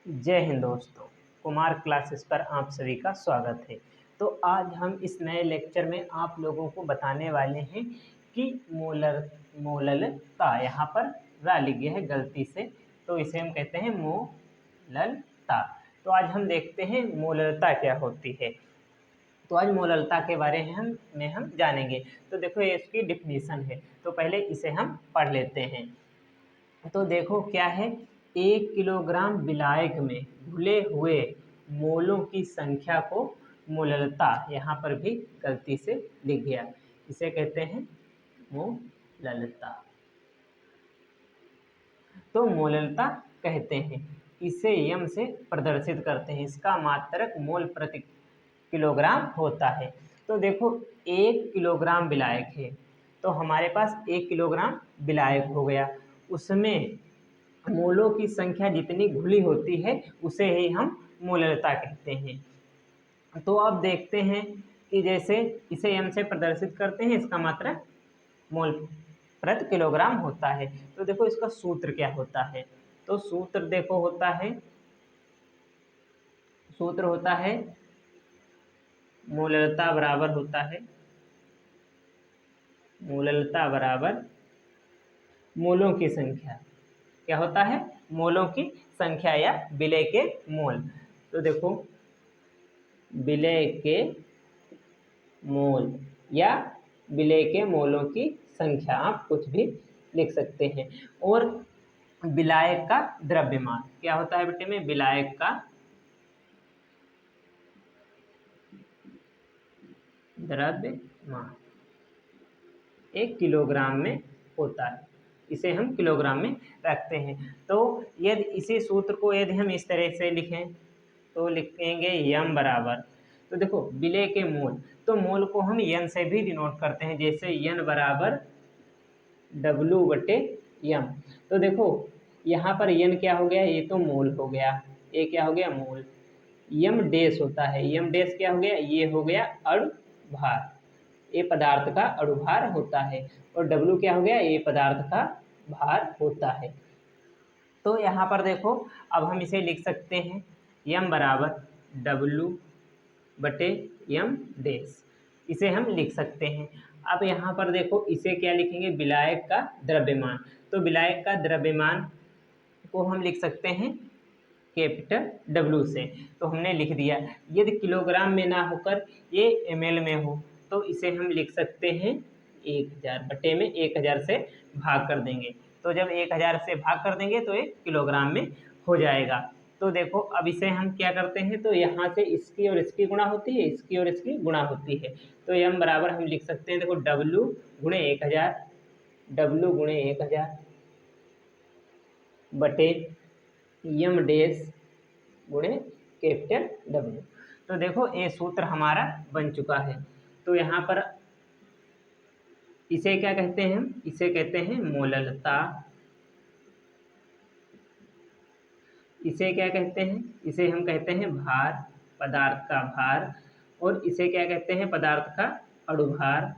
जय हिंद दोस्तों। कुमार क्लासेस पर आप सभी का स्वागत है। तो आज हम इस नए लेक्चर में आप लोगों को बताने वाले हैं कि मोललता यहाँ पर रा लिख गया है गलती से, तो इसे हम कहते हैं मोललता। तो आज हम देखते हैं मोललता क्या होती है। तो आज मोललता के बारे में हम जानेंगे। तो देखो ये इसकी डिफिनीशन है, तो पहले इसे हम पढ़ लेते हैं। तो देखो क्या है, 1 किलोग्राम विलायक में घुले हुए मोलों की संख्या को मोललता, यहाँ पर भी गलती से लिख गया, इसे कहते हैं मोललता। तो मोललता कहते हैं, इसे यम से प्रदर्शित करते हैं। इसका मात्रक मोल प्रति किलोग्राम होता है। तो देखो 1 किलोग्राम विलायक है, तो हमारे पास 1 किलोग्राम विलायक हो गया, उसमें मोलों की संख्या जितनी घुली होती है उसे ही हम मोललता कहते हैं। तो अब देखते हैं कि जैसे इसे एम से प्रदर्शित करते हैं, इसका मात्रक मोल प्रति किलोग्राम होता है। तो देखो इसका सूत्र क्या होता है। तो सूत्र देखो सूत्र होता है मोललता बराबर होता है, मोललता बराबर मोलों की संख्या। क्या होता है? मोलों की संख्या या विलय के मोल। तो देखो विलय के मोल या विलय के मोलों की संख्या, आप कुछ भी लिख सकते हैं। और विलायक का द्रव्यमान क्या होता है बेटे में? विलायक का द्रव्यमान 1 किलोग्राम में होता है, इसे हम किलोग्राम में रखते हैं। तो यदि इसी सूत्र को यदि हम इस तरह से लिखें तो लिखेंगे यम बराबर, तो देखो विलय के मोल, तो मोल को हम यन से भी डिनोट करते हैं, जैसे यन बराबर W/यम। तो देखो यहाँ पर यन क्या हो गया? ये तो मोल हो गया, ये क्या हो गया? मोल। यम डैश होता है, यम डैश क्या हो गया? ये हो गया अणु भार, ये पदार्थ का अणुभार होता है। और W क्या हो गया? ये पदार्थ का भार होता है। तो यहाँ पर देखो अब हम इसे लिख सकते हैं यम बराबर W/यम डैश, इसे हम लिख सकते हैं। अब यहाँ पर देखो इसे क्या लिखेंगे? विलायक का द्रव्यमान। तो विलायक का द्रव्यमान को हम लिख सकते हैं कैपिटल W से, तो हमने लिख दिया। यदि किलोग्राम में ना होकर ये ml में हो तो इसे हम लिख सकते हैं 1000 बटे में 1000 से भाग कर देंगे। तो जब 1000 से भाग कर देंगे तो ये किलोग्राम में हो जाएगा। तो देखो अब इसे हम क्या करते हैं, तो यहाँ से इसकी और इसकी गुणा होती है, इसकी और इसकी गुणा होती है। तो यम बराबर हम लिख सकते हैं, देखो W गुणे 1000, W गुणे 1000 बटे यम डैश गुणे कैपिटल W। तो देखो ये सूत्र हमारा बन चुका है। तो यहाँ पर इसे क्या कहते हैं? हम इसे कहते हैं मोललता। इसे क्या कहते हैं? इसे हम कहते हैं भार, पदार्थ का भार। और इसे क्या कहते हैं? पदार्थ का अणुभार।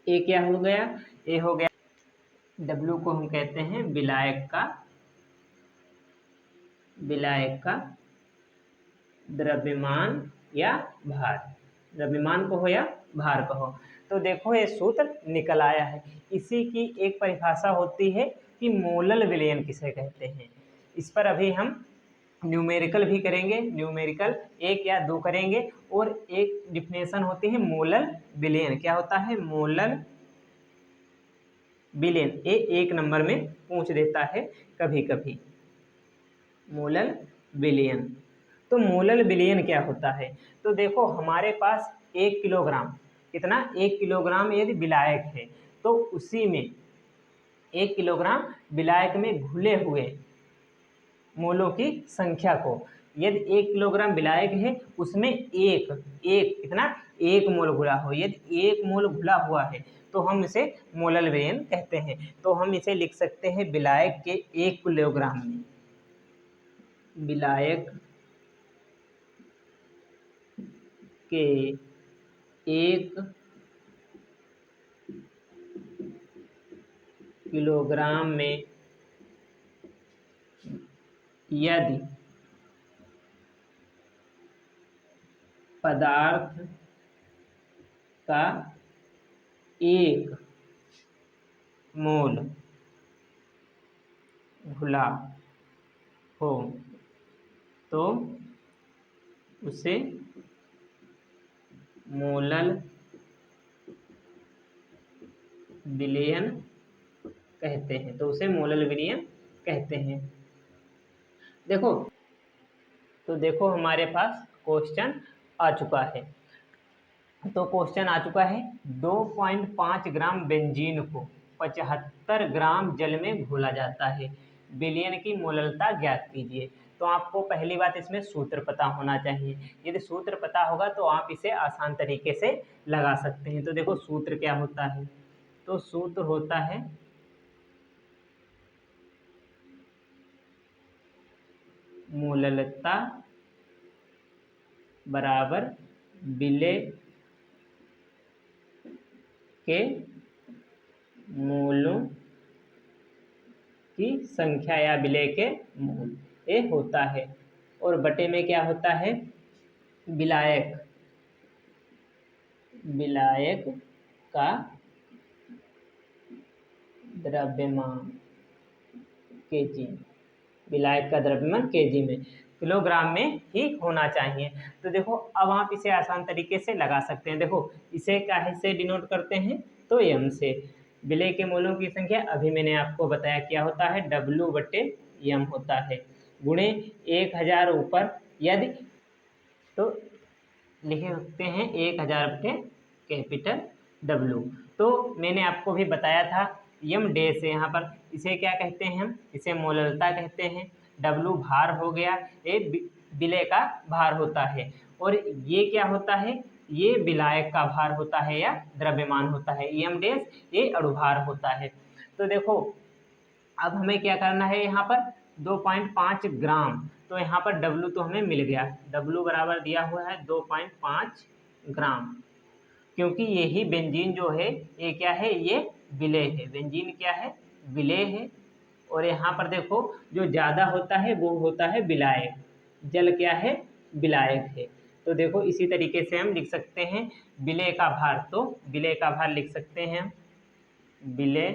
ये क्या हो गया? ये हो गया W को हम कहते हैं विलायक का द्रव्यमान या भार। द्रव्यमान को हो या भार कहो। तो देखो ये सूत्र निकल आया है। इसी की एक परिभाषा होती है कि मोलल विलयन किसे कहते हैं। इस पर अभी हम न्यूमेरिकल भी करेंगे, न्यूमेरिकल 1 या 2 करेंगे। और एक डिफिनेशन होती है मोलल विलयन। क्या होता है? मोलल विलयन। ये 1 नंबर में पूछ देता है कभी कभी, मोलल विलयन। तो मोलल विलयन क्या होता है? तो देखो हमारे पास 1 किलोग्राम, कितना? 1 किलोग्राम यदि विलायक है तो उसी में 1 किलोग्राम विलायक में घुले हुए मोलों की संख्या को, यदि 1 किलोग्राम विलायक है उसमें एक एक कितना? 1 मोल घुला हो, यदि 1 मोल घुला हुआ है तो हम इसे मोलल विलयन कहते हैं। तो हम इसे लिख सकते हैं विलायक के 1 किलोग्राम में, विलायक के 1 किलोग्राम में यदि पदार्थ का 1 मोल घुला हो तो उसे मोलल विलयन कहते हैं। तो उसे मोलल विलयन कहते हैं। देखो हमारे पास क्वेश्चन आ चुका है। तो क्वेश्चन आ चुका है 2.5 ग्राम बेंजीन को 75 ग्राम जल में घोला जाता है, विलयन की मोललता ज्ञात कीजिए। तो आपको पहली बात इसमें सूत्र पता होना चाहिए। यदि सूत्र पता होगा तो आप इसे आसान तरीके से लगा सकते हैं। तो देखो सूत्र क्या होता है। तो सूत्र होता है मोललता बराबर विलय के मोलों की संख्या या विलय के मोल ये होता है। और बटे में क्या होता है, विलायक का द्रव्यमान केजी, विलायक का द्रव्यमान केजी में, किलोग्राम में ही होना चाहिए। तो देखो अब आप इसे आसान तरीके से लगा सकते हैं। देखो इसे काहे से डिनोट करते हैं, तो एम से। विलय के मोलों की संख्या अभी मैंने आपको बताया क्या होता है, W/m होता है, गुणे 1000 ऊपर यदि, तो लिखे सकते हैं 1000/कैपिटल W। तो मैंने आपको भी बताया था यम डैश है, यहाँ पर इसे क्या कहते हैं, हम इसे मोललता कहते हैं। W भार हो गया, ये विलय का भार होता है। और ये क्या होता है, ये विलायक का भार होता है या द्रव्यमान होता है। यम डैश ये अणुभार होता है। तो देखो अब हमें क्या करना है, यहाँ पर 2.5 ग्राम, तो यहाँ पर W तो हमें मिल गया, W बराबर दिया हुआ है 2.5 ग्राम, क्योंकि यही बेंजीन जो है ये क्या है, ये विलय है। बेंजीन क्या है, विलय है। और यहाँ पर देखो जो ज़्यादा होता है वो होता है विलायक, जल क्या है, विलायक है। तो देखो इसी तरीके से हम लिख सकते हैं विलय का भार, तो विलय का भार लिख सकते हैं हम, विलय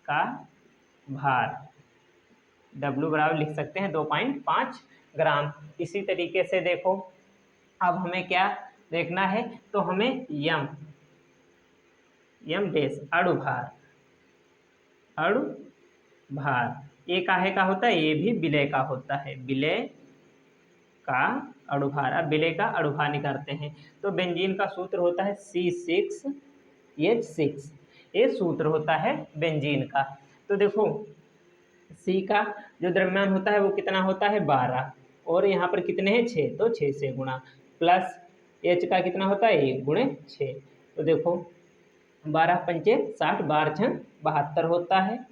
का भार W बराबर लिख सकते हैं 2.5 ग्राम। इसी तरीके से देखो अब हमें क्या देखना है, तो हमें यम डैश अणुभार ये काहे का होता है, ये भी विलय का होता है, विलय का अणुभार। अब विलय का अणुभार निकालते हैं। तो बेंजीन का सूत्र होता है C6H6, ये सूत्र होता है बेंजीन का। तो देखो C का जो द्रव्यमान होता है वो कितना होता है, 12, और यहाँ पर कितने हैं, 6, तो 6 से गुणा, प्लस H का कितना होता है, 1 गुणे 6। तो देखो 12 पंचे 60, 12 छन 72 होता है,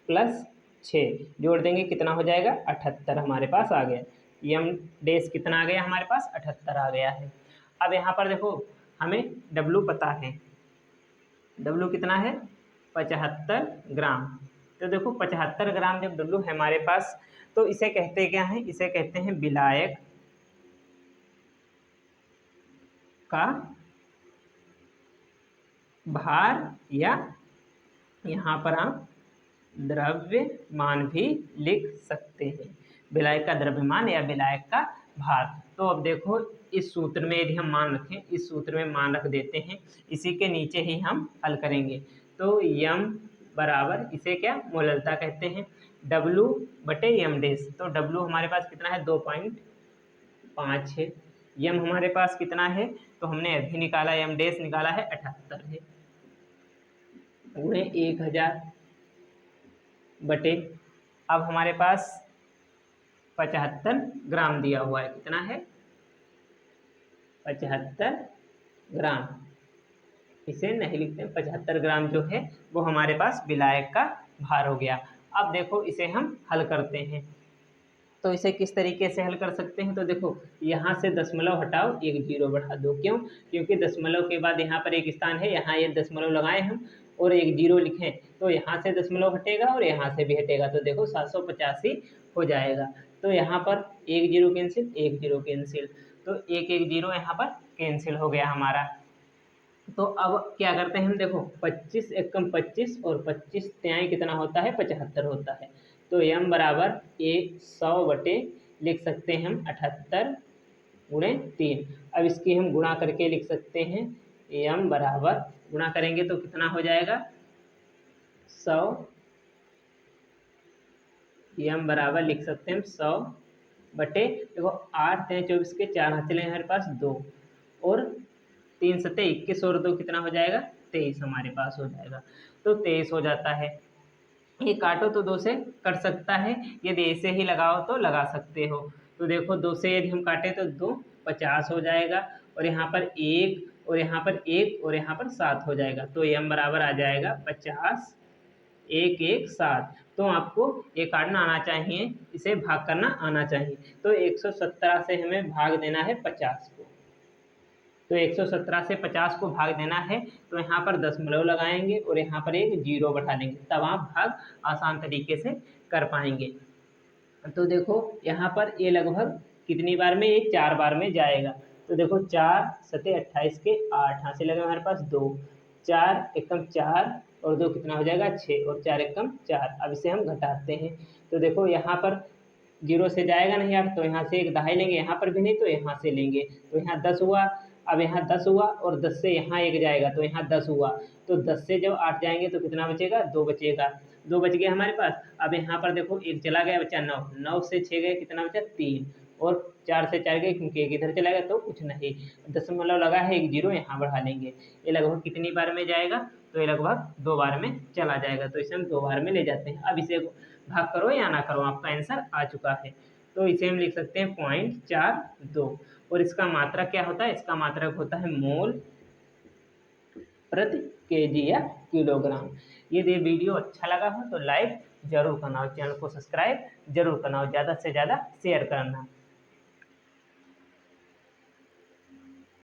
प्लस 6 जोड़ देंगे कितना हो जाएगा, 78 हमारे पास आ गया। यम डैश कितना आ गया हमारे पास, 78 आ गया है। अब यहाँ पर देखो हमें W पता है, W कितना है, 75 ग्राम। तो देखो 75 ग्राम जब W है हमारे पास, तो इसे कहते क्या है, इसे कहते हैं विलायक का भार, या यहाँ पर हम द्रव्यमान भी लिख सकते हैं, विलायक का द्रव्यमान या विलायक का भार। तो अब देखो इस सूत्र में यदि हम मान रखें, इस सूत्र में मान रख देते हैं, इसी के नीचे ही हम हल करेंगे। तो यम बराबर इसे क्या मोललता कहते हैं, W/m डैश। तो W हमारे पास कितना है, 2.5 है। यम हमारे पास कितना है, तो हमने अभी निकाला, यम डैश निकाला है 78 है, गुणे 1000 बटे, अब हमारे पास 75 ग्राम दिया हुआ है, कितना है, 75 ग्राम। इसे नहीं लिखते हैं, 75 ग्राम जो है वो हमारे पास विलायक का भार हो गया। अब देखो इसे हम हल करते हैं। तो इसे किस तरीके से हल कर सकते हैं, तो देखो यहाँ से दशमलव हटाओ, एक जीरो बढ़ा दो, क्यों, क्योंकि दशमलव के बाद यहाँ पर एक स्थान है, यहाँ ये दशमलव लगाए हम और एक जीरो लिखें, तो यहाँ से दशमलव हटेगा और यहाँ से भी हटेगा, तो देखो 785 हो जाएगा। तो यहाँ पर एक जीरो कैंसिल, एक जीरो कैंसिल, तो एक एक जीरो यहाँ पर कैंसिल हो गया हमारा। तो अब क्या करते हैं हम, देखो 25 एकम 25 और 25 त्याई कितना होता है, 75 होता है। तो m बराबर 100 लिख सकते हैं हम 78 गुणे 3। अब इसकी हम गुणा करके लिख सकते हैं, m बराबर गुणा करेंगे तो कितना हो जाएगा 100, m बराबर लिख सकते हैं हम 100 देखो 8 3 24 के 4 हाथ चले हमारे पास 2 और 3 सत्ते 21 और 2 कितना हो जाएगा 23 हमारे पास हो जाएगा। तो 23 हो जाता है। ये काटो तो 2 से कट सकता है, यदि ऐसे ही लगाओ तो लगा सकते हो। तो देखो 2 से यदि हम काटें तो 2 50 हो जाएगा, और यहाँ पर 1 और यहाँ पर 1 और यहाँ पर 7 हो जाएगा। तो m बराबर आ जाएगा 50 1 1 7। तो आपको ये काटना आना चाहिए, इसे भाग करना आना चाहिए। तो 117 से हमें भाग देना है 50 को। तो 117 से 50 को भाग देना है, तो यहाँ पर दशमलव लगाएंगे और यहाँ पर एक जीरो बैठा देंगे, तब आप भाग आसान तरीके से कर पाएंगे। तो देखो यहाँ पर ये लगभग कितनी बार में, ये 4 बार में जाएगा। तो देखो 4 सते 28 के 8 हाथ से लगे हमारे पास 2, 4 एकम 4 और 2 कितना हो जाएगा 6 और 4 एकम 4। अब इसे हम घटाते हैं, तो देखो यहाँ पर जीरो से जाएगा नहीं आप, तो यहाँ से एक दहाई लेंगे, यहाँ पर भी नहीं तो यहाँ से लेंगे, तो यहाँ 10 हुआ। अब यहाँ 10 हुआ और 10 से यहाँ एक जाएगा, तो यहाँ 10 हुआ। तो 10 से जब 8 जाएंगे तो कितना बचेगा 2 बचेगा, 2 बच गया हमारे पास। अब यहाँ पर देखो एक चला गया, बचा 9, 9 से 6 गए कितना बचा 3, और 4 से 4 गए क्योंकि एक इधर चला गया तो कुछ नहीं, दशमलव लगा है एक जीरो यहाँ बढ़ा लेंगे। ये लगभग कितनी बार में जाएगा, तो ये लगभग 2 बार में चला जाएगा, तो इसे हम 2 बार में ले जाते हैं। अब इसे भाग करो या ना करो, आपका आंसर आ चुका है। तो इसे हम लिख सकते हैं 0.42, और इसका मात्रक क्या होता है, इसका मात्रक होता है मोल प्रति केजी या किलोग्राम। यदि वीडियो अच्छा लगा हो तो लाइक जरूर करना और चैनल को सब्सक्राइब जरूर करना और ज़्यादा से ज़्यादा शेयर करना।